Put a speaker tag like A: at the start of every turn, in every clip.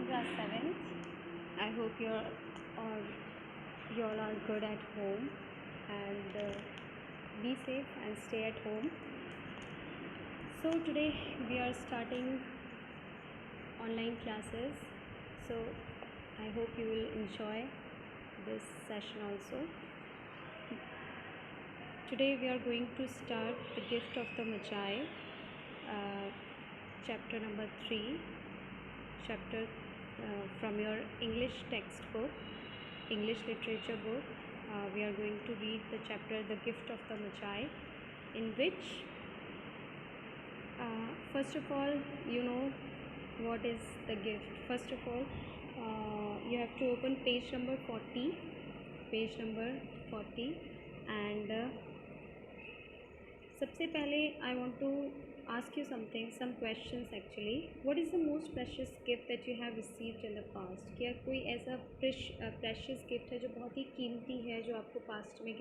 A: in class 7th. I hope you all are good at home and be safe and stay at home. So today we are starting online classes. So I hope you will enjoy this session also. Today we are going to start the gift of the Magi, chapter number 3. Chapter from your English textbook, English literature book. We are going to read the chapter The Gift of the Magi, in which first of all, you know what is the gift. First of all, you have to open page number 40, and सबसे पहले I want to ask you some questions actually. What is the most precious gift that you have received in the past? क्या कोई ऐसा precious gift है जो बहुत ही कीमती है, जो आपको past में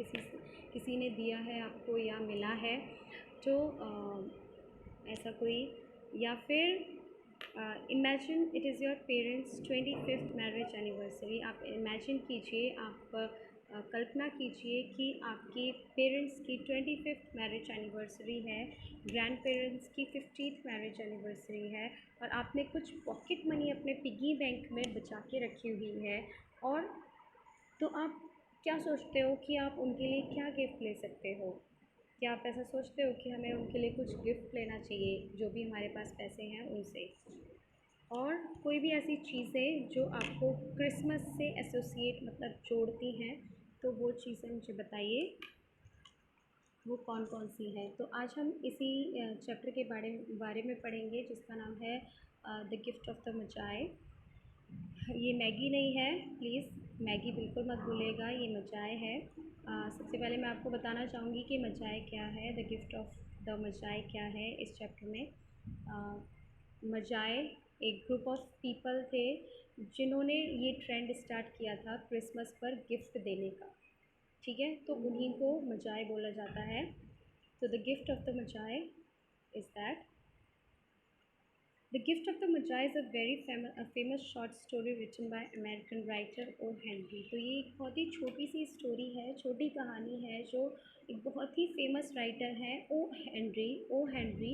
A: किसी ने दिया है आपको या मिला है, तो ऐसा कोई, या फिर imagine it is your parents 25th marriage anniversary. आप imagine कीजिए, आप कल्पना कीजिए कि आपके पेरेंट्स की 25th मैरिज एनिवर्सरी है, ग्रैंड पेरेंट्स की 50th मैरिज एनिवर्सरी है, और आपने कुछ पॉकेट मनी अपने पिगी बैंक में बचा के रखी हुई है, और तो आप क्या सोचते हो कि आप उनके लिए क्या गिफ्ट ले सकते हो? क्या आप ऐसा सोचते हो कि हमें उनके लिए कुछ गिफ्ट लेना चाहिए, जो भी हमारे पास पैसे हैं उनसे? और कोई भी ऐसी चीज़ें जो आपको क्रिसमस से एसोसिएट मतलब जोड़ती हैं, तो वो चीज़ें मुझे बताइए, वो कौन कौन सी हैं। तो आज हम इसी चैप्टर के बारे में पढ़ेंगे, जिसका नाम है द गिफ्ट ऑफ द मजाई। ये मैगी नहीं है, प्लीज़ मैगी बिल्कुल मत भूलिएगा, ये मजाई है। सबसे पहले मैं आपको बताना चाहूँगी कि मजाई क्या है, द गिफ्ट ऑफ द मजाई क्या है। इस चैप्टर में मजाई एक ग्रुप ऑफ पीपल थे जिन्होंने ये ट्रेंड स्टार्ट किया था क्रिसमस पर गिफ्ट देने का, ठीक है, तो उन्हीं को मजाई बोला जाता है। तो the gift of the Magi is that the gift of the Magi is a very famous short story written by American writer O Henry. तो ये एक बहुत ही छोटी सी स्टोरी है, छोटी कहानी है, जो एक बहुत ही फेमस राइटर हैं ओ हेनरी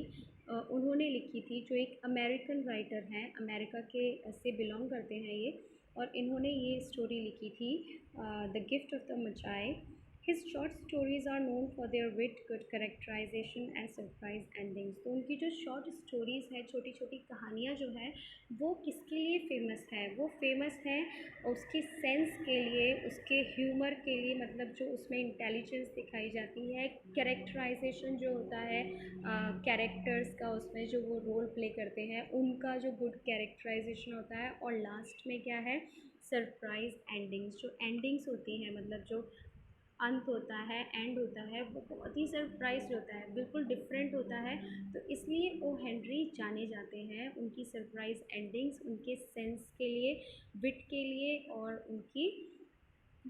A: उन्होंने लिखी थी, जो एक अमेरिकन राइटर हैं, अमेरिका के से बिलोंग करते हैं ये, और इन्होंने ये स्टोरी लिखी थी the gift of the Magi. His short stories are known for their wit, good characterization and surprise endings। तो उनकी जो शॉर्ट स्टोरीज़ हैं, छोटी छोटी कहानियाँ जो हैं, वो किसके लिए फ़ेमस है? वो फेमस है उसके सेंस के लिए, उसके ह्यूमर के लिए, मतलब जो उसमें इंटेलिजेंस दिखाई जाती है, कैरेक्टराइजेशन जो होता है कैरेक्टर्स का, उसमें जो वो रोल प्ले करते हैं उनका जो गुड कैरेक्टराइजेशन होता है, और लास्ट में क्या है, सरप्राइज एंडिंग्स। जो एंडिंग्स होती हैं, मतलब जो अंत होता है, एंड होता है, वो बहुत ही सरप्राइज होता है, बिल्कुल डिफरेंट होता है। तो इसलिए ओ हेनरी जाने जाते हैं उनकी सरप्राइज एंडिंग्स, उनके सेंस के लिए, विट के लिए, और उनकी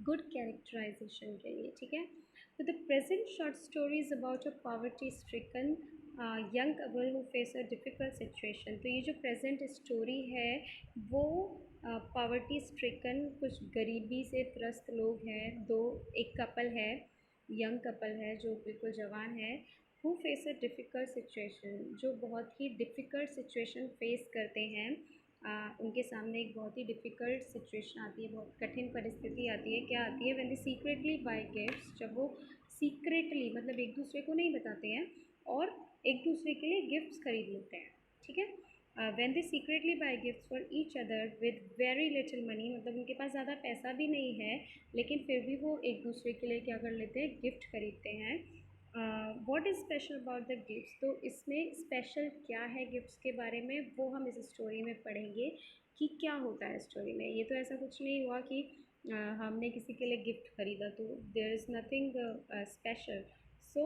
A: गुड कैरेक्टराइजेशन के लिए, ठीक है। तो the present short story is about a poverty stricken young couple who face a difficult situation. तो ये जो प्रेजेंट स्टोरी है वो पॉवर्टी स्ट्रिकन, कुछ गरीबी से त्रस्त लोग हैं, एक कपल है, यंग कपल है जो बिल्कुल जवान है, who face a difficult situation, जो बहुत ही डिफ़िकल्ट सिचुएशन फेस करते हैं। उनके सामने एक बहुत ही डिफ़िकल्ट सिचुएशन आती है, बहुत कठिन परिस्थिति आती है। क्या आती है? When they secretly buy gifts, जब वो सीक्रेटली मतलब एक दूसरे को नहीं बताते हैं और एक दूसरे के लिए गिफ्ट्स खरीद लेते हैं, ठीक है। When they secretly buy gifts for each other with very little money, मतलब उनके पास ज़्यादा पैसा भी नहीं है, लेकिन फिर भी वो एक दूसरे के लिए क्या कर लेते हैं, गिफ्ट खरीदते हैं। What is special about the gifts, तो इसमें स्पेशल क्या है गिफ्ट्स के बारे में, वो हम इस स्टोरी में पढ़ेंगे कि क्या होता है स्टोरी में। ये तो ऐसा कुछ नहीं हुआ कि हमने किसी के लिए गिफ्ट खरीदा, तो there is nothing special. So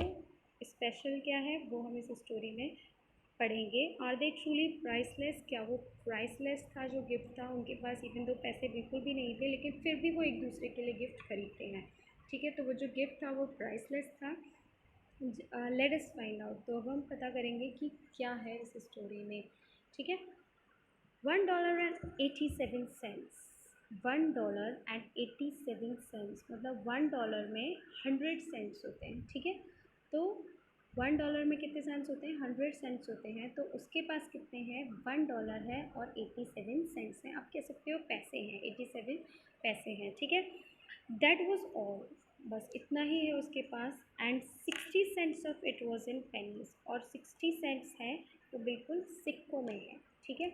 A: special क्या है वो हम इस स्टोरी में पढ़ेंगे। आर दे ट्रूली प्राइसलेस, क्या वो प्राइसलेस था जो गिफ्ट था, उनके पास इवन दो पैसे बिल्कुल भी नहीं थे, लेकिन फिर भी वो एक दूसरे के लिए गिफ्ट खरीदते हैं, ठीक है। तो वो जो गिफ्ट था वो प्राइसलेस था। लेट अस फाइंड आउट, तो अब हम पता करेंगे कि क्या है इस स्टोरी में, ठीक है। $1.87, $1.87 मतलब $1 में 100 सेंट्स होते हैं, ठीक है। तो $1 में कितने सेंट्स होते हैं? 100 सेंट्स होते हैं। तो उसके पास कितने हैं? $1 है और 87 सेंट्स हैं। आप कह सकते हो पैसे हैं, 87 पैसे हैं, ठीक है। दैट वॉज ऑल, बस इतना ही है उसके पास। And 60 cents of it was in pennies, और 60 सेंट्स है वो बिल्कुल सिक्कों में है, ठीक है।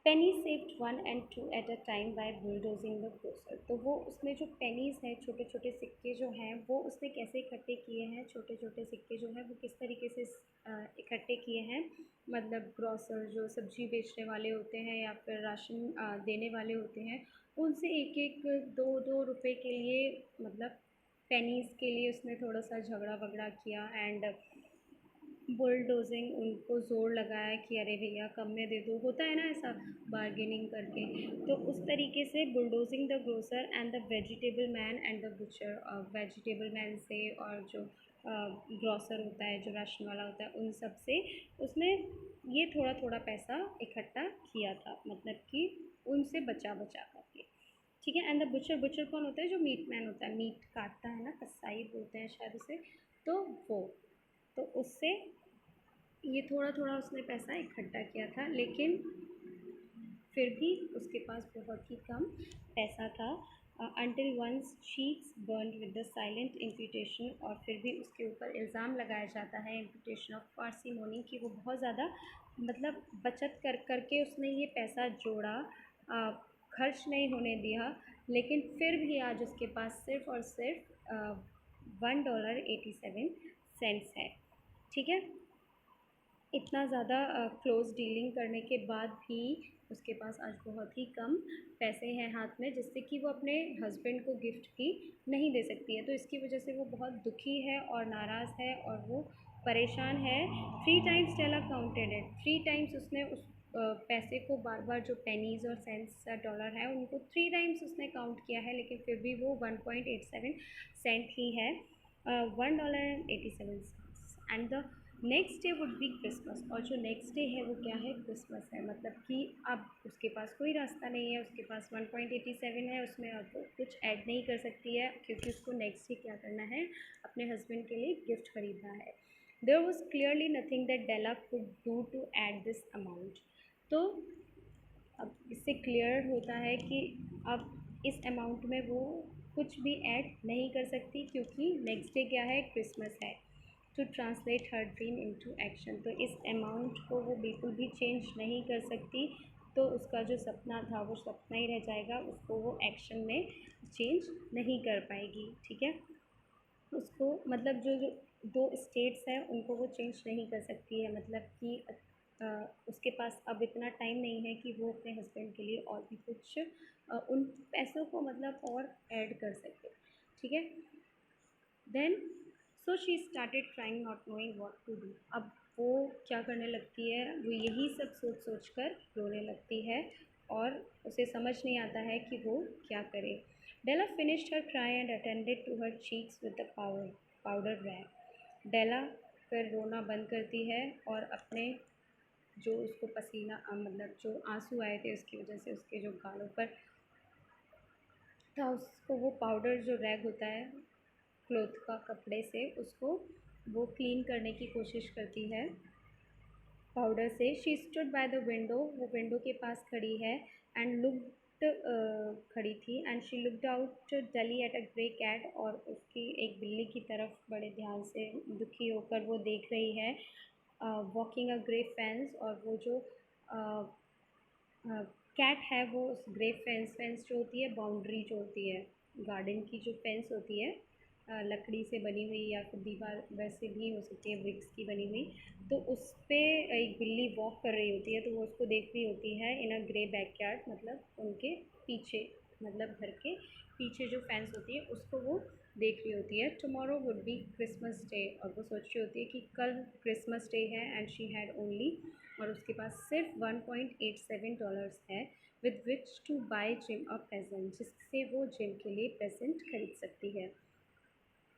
A: Penny saved 1 and 2 at a time by bulldozing the grocer. तो वो उसमें जो पेनीज़ हैं, छोटे छोटे सिक्के जो हैं, वो उसने कैसे इकट्ठे किए हैं? छोटे छोटे सिक्के जो हैं वो किस तरीके से इकट्ठे किए हैं? मतलब ग्रोसर जो सब्जी बेचने वाले होते हैं या फिर राशन देने वाले होते हैं, उनसे एक एक 2-2 रुपए के लिए, मतलब पेनीज़ के लिए उसने थोड़ा सा झगड़ा वगड़ा किया एंड बुलडोजिंग उनको ज़ोर लगाया कि अरे भैया कम में दे दो, होता है ना ऐसा बार्गेनिंग करके। तो उस तरीके से bulldozing the grocer and the vegetable man and the butcher, vegetable man से और जो ग्रोसर होता है, जो राशन वाला होता है, उन सब से उसने ये थोड़ा थोड़ा पैसा इकट्ठा किया था, मतलब कि उनसे बचा बचा करके, ठीक है। एंड द बुचर, बुचर कौन होता है? जो मीट मैन होता है, मीट काटता है ना, कसाई बोलते हैं शायद उसे। तो वो, तो उससे ये थोड़ा थोड़ा उसने पैसा इकट्ठा किया था, लेकिन फिर भी उसके पास बहुत ही कम पैसा था। Until once cheeks burn with the silent imputation, और फिर भी उसके ऊपर इल्ज़ाम लगाया जाता है, इम्प्यूटेशन ऑफ पार्सिमोनी, कि वो बहुत ज़्यादा मतलब बचत कर करके उसने ये पैसा जोड़ा, खर्च नहीं होने दिया। लेकिन फिर भी आज उसके पास सिर्फ और सिर्फ $1.87 है, ठीक है। इतना ज़्यादा क्लोज़ डीलिंग करने के बाद भी उसके पास आज बहुत ही कम पैसे हैं हाथ में, जिससे कि वो अपने हस्बैंड को गिफ्ट भी नहीं दे सकती है। तो इसकी वजह से वो बहुत दुखी है और नाराज़ है और वो परेशान है। 3 times Stella counted it, 3 times उसने उस पैसे को बार बार, जो पेनीज़ और सेंट्स डॉलर है उनको 3 टाइम्स उसने काउंट किया है, लेकिन फिर भी वो 1.87 ही है। $1.87। And the next day would be Christmas, और जो नेक्स्ट डे है वो क्या है? क्रिसमस है। मतलब कि अब उसके पास कोई रास्ता नहीं है, उसके पास 1.87 है, उसमें अब वो कुछ ऐड नहीं कर सकती है, क्योंकि उसको नेक्स्ट डे क्या करना है? अपने हस्बैंड के लिए गिफ्ट खरीदना है। There was clearly nothing that Della could do to add this amount. तो अब इससे क्लियर होता है कि अब इस अमाउंट में वो कुछ भी ऐड नहीं कर सकती, क्योंकि नेक्स्ट डे क्या है? क्रिसमस है। To translate her dream into action, तो इस अमाउंट को वो बिल्कुल भी चेंज नहीं कर सकती। तो उसका जो सपना था वो सपना ही रह जाएगा, उसको वो एक्शन में चेंज नहीं कर पाएगी, ठीक है। उसको मतलब जो जो दो स्टेट्स हैं उनको वो चेंज नहीं कर सकती है, मतलब कि उसके पास अब इतना टाइम नहीं है कि वो अपने हस्बैंड के लिए और भी कुछ उन पैसों को मतलब और ऐड कर सके, ठीक है। Then so she started crying not knowing what to do. अब वो क्या करने लगती है? वो यही सब सोच सोच कर रोने लगती है और उसे समझ नहीं आता है कि वो क्या करे। Della finished her cry and attended to her cheeks with the powder rag. Della फिर रोना बंद करती है और अपने जो उसको पसीना मतलब जो आंसू आए थे उसकी वजह से उसके जो गालों पर था, उसको वो पाउडर जो रैग होता है क्लॉथ का, कपड़े से, उसको वो क्लीन करने की कोशिश करती है पाउडर से। She stood by the window, वो विंडो के पास खड़ी है। एंड लुक्ड, खड़ी थी। एंड शी लुक्ड आउट डली एट अ ग्रे कैट, और उसकी एक बिल्ली की तरफ बड़े ध्यान से दुखी होकर वो देख रही है। वॉकिंग अ ग्रे फेंस, और वो जो कैट है वो उस ग्रे फेंस, फेंस जो होती है बाउंड्री जो होती है गार्डन की, जो फेंस होती है लकड़ी से बनी हुई या फिर दीवार वैसे भी हो सकती है, ब्रिक्स की बनी हुई, तो उस पर एक बिल्ली वॉक कर रही होती है, तो वो उसको देख रही होती है इन अ ग्रे बैकयार्ड, मतलब उनके पीछे, मतलब घर के पीछे जो फेंस होती है उसको वो देख रही होती है। Tomorrow would be Christmas day, और वो सोच रही होती है कि कल क्रिसमस डे है। एंड शी हैड ओनली, और उसके पास सिर्फ $1.87 है, with which to buy Jim a present, जिससे वो जिम के लिए प्रेजेंट खरीद सकती है।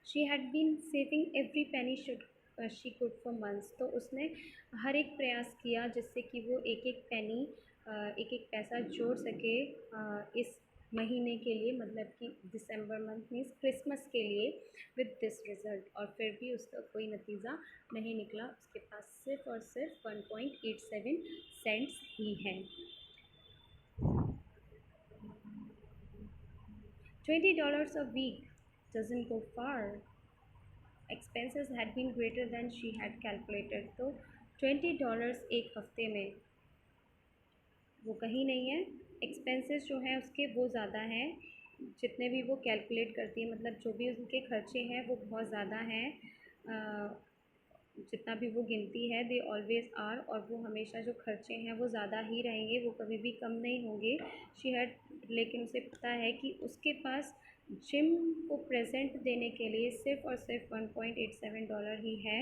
A: She had been saving every penny she could for months, तो उसने हर एक प्रयास किया जिससे कि वो एक एक पेनी एक एक पैसा जोड़ सके इस महीने के लिए, मतलब कि दिसंबर मंथ मीन्स क्रिसमस के लिए विद दिस रिज़ल्ट, और फिर भी उसका कोई नतीजा नहीं निकला। उसके पास सिर्फ और सिर्फ 1.87 सेंट्स ही हैं। $20 a week doesn't go far. Expenses had been greater than she had calculated. तो $20 एक हफ्ते में वो कहीं नहीं है। एक्सपेंसेस जो हैं उसके वो ज़्यादा हैं जितने भी वो कैलकुलेट करती है, मतलब जो भी उनके खर्चे हैं वो बहुत ज़्यादा हैं। जितना भी वो गिनती है दे ऑलवेज़ आर, और वो हमेशा जो खर्चे हैं वो ज़्यादा ही रहेंगे, वो कभी भी कम नहीं होंगे। शी हैड, लेकिन उसे पता है कि उसके पास जिम को प्रेजेंट देने के लिए सिर्फ और सिर्फ $1.87 ही है।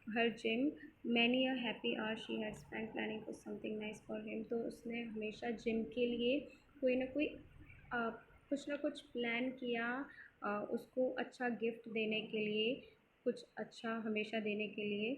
A: Her Jim many a happy hour she had spend planning for something nice for him. तो उसने हमेशा जिम के लिए कोई ना कोई अ, कुछ ना कुछ प्लान किया, उसको अच्छा गिफ्ट देने के लिए, कुछ अच्छा हमेशा देने के लिए,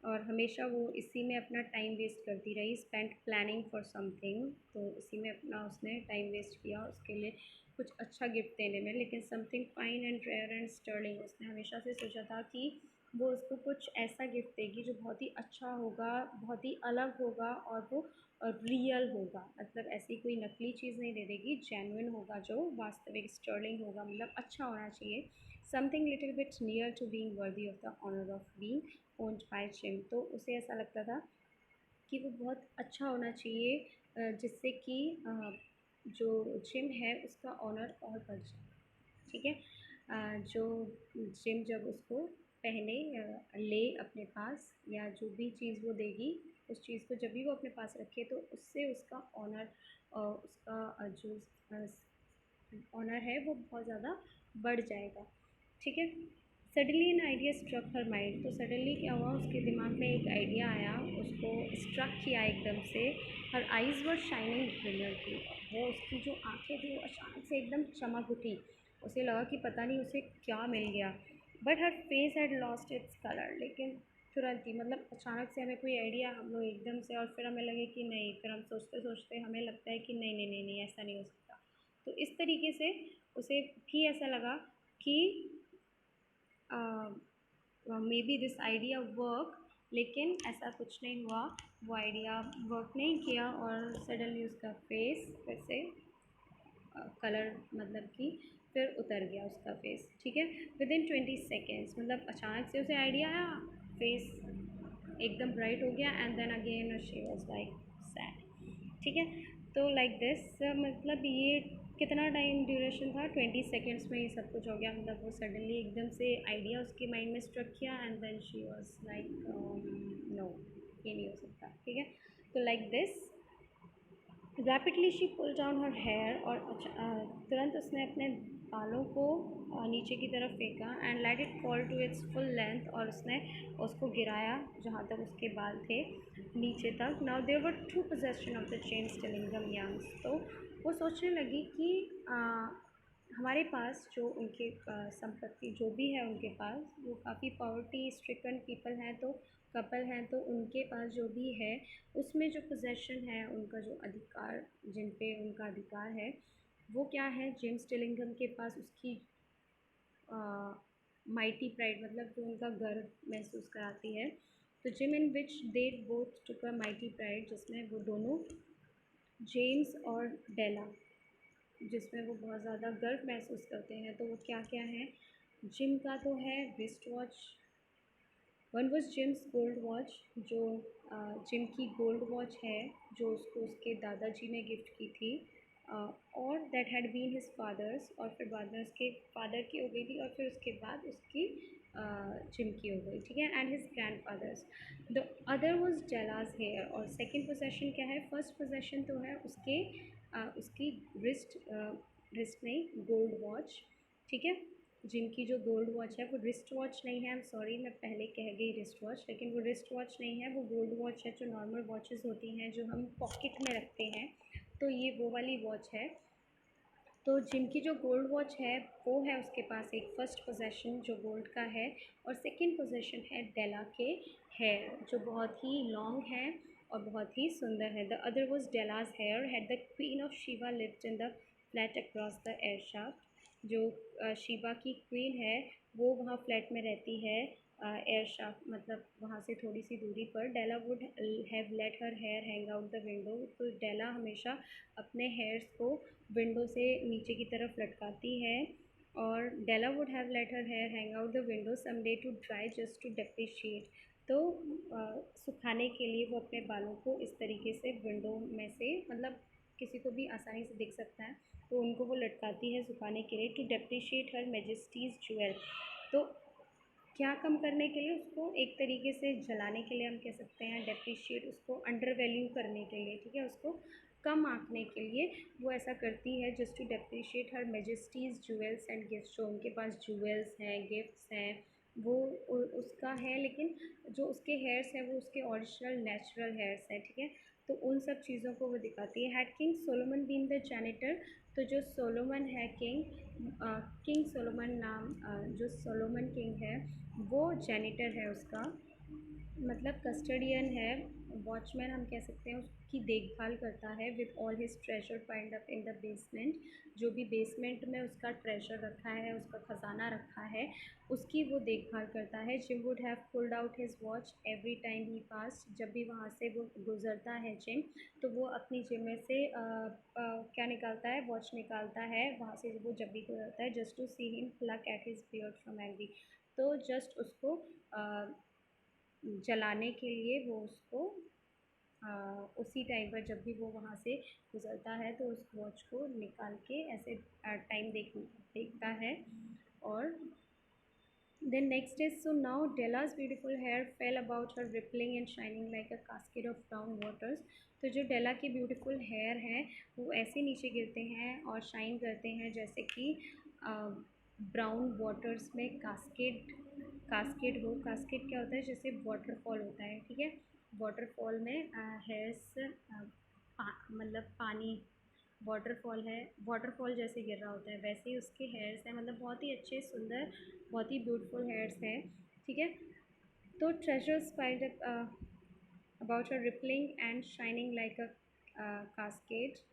A: और हमेशा वो इसी में अपना टाइम वेस्ट करती रही, स्पेंट प्लानिंग फॉर समथिंग। तो इसी में अपना उसने टाइम वेस्ट किया उसके लिए कुछ अच्छा गिफ्ट देने में। लेकिन something fine and rare and sterling, उसने हमेशा से सोचा था कि वो उसको कुछ ऐसा गिफ्ट देगी जो बहुत ही अच्छा होगा, बहुत ही अलग होगा, और वो रियल होगा, मतलब ऐसी कोई नकली चीज़ नहीं दे देगी, जेन्युइन होगा, जो वास्तविक स्टर्लिंग होगा, मतलब अच्छा होना चाहिए। Something little bit near to being worthy of the honour of being owned by Jim. तो उसे ऐसा लगता था कि वो बहुत अच्छा होना चाहिए, जिससे कि जो जिम है उसका ऑनर और बढ़ जाए। ठीक है। जो जिम जब उसको पहने, ले अपने पास, या जो भी चीज़ वो देगी उस चीज़ को जब भी वो अपने पास रखे, तो उससे उसका ऑनर, उसका जो ऑनर है वो बहुत ज़्यादा बढ़ जाएगा। ठीक है। Suddenly an idea struck her mind. तो सडनली क्या हुआ, उसके दिमाग में एक आइडिया आया, उसको स्ट्रक किया एकदम से। हर आइज़ वर शाइनिंग ब्रिलियंटली। वो उसकी जो आंखें थी वो अचानक से एकदम चमक उठी। उसे लगा कि पता नहीं उसे क्या मिल गया। But her face had lost its colour. लेकिन तुरंत ही, मतलब अचानक से हमें कोई आइडिया, हम लोग एकदम से, और फिर हमें लगे कि नहीं, फिर हम सोचते सोचते हमें लगता है कि नहीं नहीं नहीं नहीं, ऐसा नहीं हो सकता। तो इस तरीके से उसे भी ऐसा लगा कि may be this idea work, लेकिन ऐसा कुछ नहीं हुआ। वो आइडिया वर्क नहीं किया, और सडनली उसका फेस फिर से कलर, मतलब कि फिर उतर गया उसका फेस। ठीक है। विद इन 20 सेकेंड्स, मतलब अचानक से उसे आइडिया आया, फेस एकदम ब्राइट हो गया, and then again she was like sad. ठीक है। तो लाइक दिस, मतलब ये कितना टाइम ड्यूरेशन था, 20 सेकेंड्स में ये सब कुछ हो गया। मतलब वो सडनली एकदम से आइडिया उसके माइंड में स्ट्रक किया, and then she was like no, ये नहीं हो सकता। ठीक है। तो like this rapidly she pull down her hair, और तुरंत उसने अपने बालों को नीचे की तरफ फेंका, and let it fall to its full length, और उसने उसको गिराया जहाँ तक उसके बाल थे नीचे तक। Now there were two possession of the James Dillingham Youngs. तो वो सोचने लगी कि हमारे पास जो उनके संपत्ति जो भी है उनके पास, वो काफ़ी पॉवर्टी स्ट्रिकन पीपल हैं, तो कपल हैं, तो उनके पास जो भी है उसमें जो पोजेशन है, उनका जो अधिकार, जिन पे उनका अधिकार है, वो क्या है, जिम स्टिलिंगम के पास उसकी माइटी प्राइड, मतलब जो उनका गर्व महसूस कराती है। तो gym in which they both took a mighty pride, जिसमें वो दोनों, जेम्स और डेला, जिसमें वो बहुत ज़्यादा गर्व महसूस करते हैं। तो वो क्या क्या है, जिम का तो है wrist watch. One was Jim's gold watch, जो जिम की गोल्ड वॉच है, जो उसको उसके दादाजी ने गिफ्ट की थी, और that had been his father's, और फिर बाद में उसके फादर की हो गई थी, और फिर उसके बाद उसकी जिम की हो गई। ठीक है। And his grandfather's. The other was Della's hair. और सेकेंड पोजेशन क्या है, फर्स्ट पोजेशन तो है उसके उसकी रिस्ट नहीं, गोल्ड वॉच। ठीक है। जिनकी जो गोल्ड वॉच है वो रिस्ट वॉच नहीं है, आई एम सॉरी, मैं पहले कह गई रिस्ट वॉच, लेकिन वो रिस्ट वॉच नहीं है, वो गोल्ड वॉच है, जो नॉर्मल वॉचेस होती हैं जो हम पॉकेट में रखते हैं। तो ये वो वाली वॉच है। तो जिनकी जो गोल्ड वॉच है वो है उसके पास एक फर्स्ट पोजेशन जो गोल्ड का है, और सेकंड पोजेशन है डेला के हेयर, जो बहुत ही लॉन्ग है, और बहुत ही सुंदर है। The other was Della's hair had the queen of Sheba lived in the flat across the air shaft. जो शिवा की क्वीन है वो वहाँ फ्लैट में रहती है एयर शाफ्ट मतलब वहाँ से थोड़ी सी दूरी पर। Della would have let her hair hang out the window. तो डेला हमेशा अपने हेयर्स को विंडो से नीचे की तरफ लटकाती है। और Della would have let her hair hang out the window some day to dry just to depreciate. तो सुखाने के लिए वो अपने बालों को इस तरीके से विंडो में से मतलब किसी को भी आसानी से दिख सकता है तो उनको वो लटकाती है सुखाने के लिए। To depreciate her majesty's jewel. तो क्या कम करने के लिए, उसको एक तरीके से जलाने के लिए हम कह सकते हैं, डेप्रिशिएट उसको अंडर वैल्यू करने के लिए, ठीक है, उसको कम आंकने के लिए वो ऐसा करती है। Just to depreciate her majesty's jewels and gifts. जो उनके पास ज्वेल्स हैं, गिफ्ट्स हैं, वो उसका है, लेकिन जो उसके हेयर्स हैं वो उसके ओरिजिनल नेचुरल हेयर्स हैं, ठीक है। तो उन सब चीज़ों को वो दिखाती है। Had King Solomon been the janitor. तो जो सोलोमन है किंग सोलोमन नाम जो सोलोमन किंग है वो जैनिटर है उसका, मतलब कस्टडियन है, वॉचमैन हम कह सकते हैं, उसकी देखभाल करता है। With all his treasure piled up in the basement. जो भी बेसमेंट में उसका ट्रेजर रखा है, उसका ख़जाना रखा है, उसकी वो देखभाल करता है। Jim would have pulled out his watch every time he pass. जब भी वहाँ से वो गुजरता है जिम, तो वो अपनी जिम में से क्या निकालता है, वॉच निकालता है वहाँ से वो जब भी गुजरता है। Just to see him pluck at his beard from angry. तो जस्ट उसको जलाने के लिए वो उसको उसी टाइम पर जब भी वो वहाँ से गुजरता है तो उस वॉच को निकाल के ऐसे टाइम देखता है। और then next is so now Della's beautiful hair fell about her rippling and shining like a cascade of brown waters. तो जो डेला के ब्यूटीफुल हेयर हैं वो ऐसे नीचे गिरते हैं और शाइन करते हैं जैसे कि ब्राउन वाटर्स में कास्केट हो। कास्केट क्या होता है, जैसे वाटरफॉल होता है, ठीक है। वाटरफॉल में हेयर्स मतलब पानी, वाटरफॉल है, वाटरफॉल जैसे गिर रहा होता है वैसे ही उसके हेयर्स हैं, मतलब बहुत ही अच्छे सुंदर बहुत ही ब्यूटीफुल हेयर्स हैं, ठीक है। तो treasures piled up about a rippling and shining like a casket.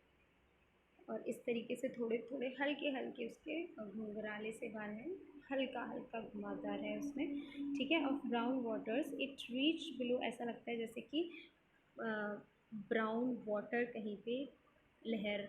A: और इस तरीके से थोड़े थोड़े हल्के हल्के उसके घुंघराले से बाल हैं, हल्का हल्का घुमावदार है उसमें, ठीक है। Of brown waters it reach below. ऐसा लगता है जैसे कि ब्राउन वाटर कहीं पे लहर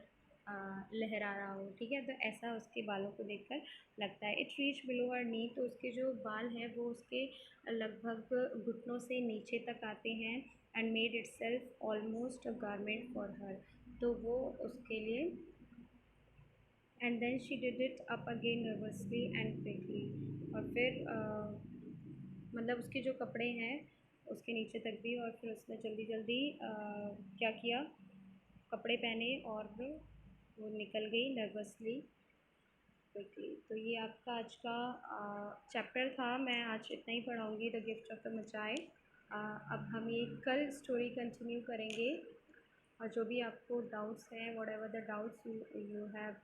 A: लहरा रहा हो, ठीक है। तो ऐसा उसके बालों को देखकर लगता है। इट रीच बिलो हर नी। तो उसके जो बाल हैं वो उसके लगभग घुटनों से नीचे तक आते हैं। And made itself almost a garment for her. तो वो उसके लिए and then she did it up again nervously and quickly. और फिर मतलब उसके जो कपड़े हैं उसके नीचे तक भी, और फिर उसने जल्दी जल्दी क्या किया, कपड़े पहने और वो निकल गई नर्वसली क्विकली। तो ये आपका आज का चैप्टर था। मैं आज इतना ही पढ़ाऊँगी, द गिफ्ट ऑफ द मचाए। अब हम ये कल स्टोरी कंटिन्यू करेंगे। और जो भी आपको डाउट्स हैं, whatever the doubts you have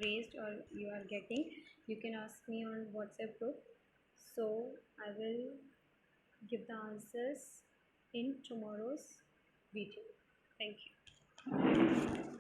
A: raised और you are getting, you can ask me on WhatsApp group. So I will give the answers in tomorrow's video. Thank you.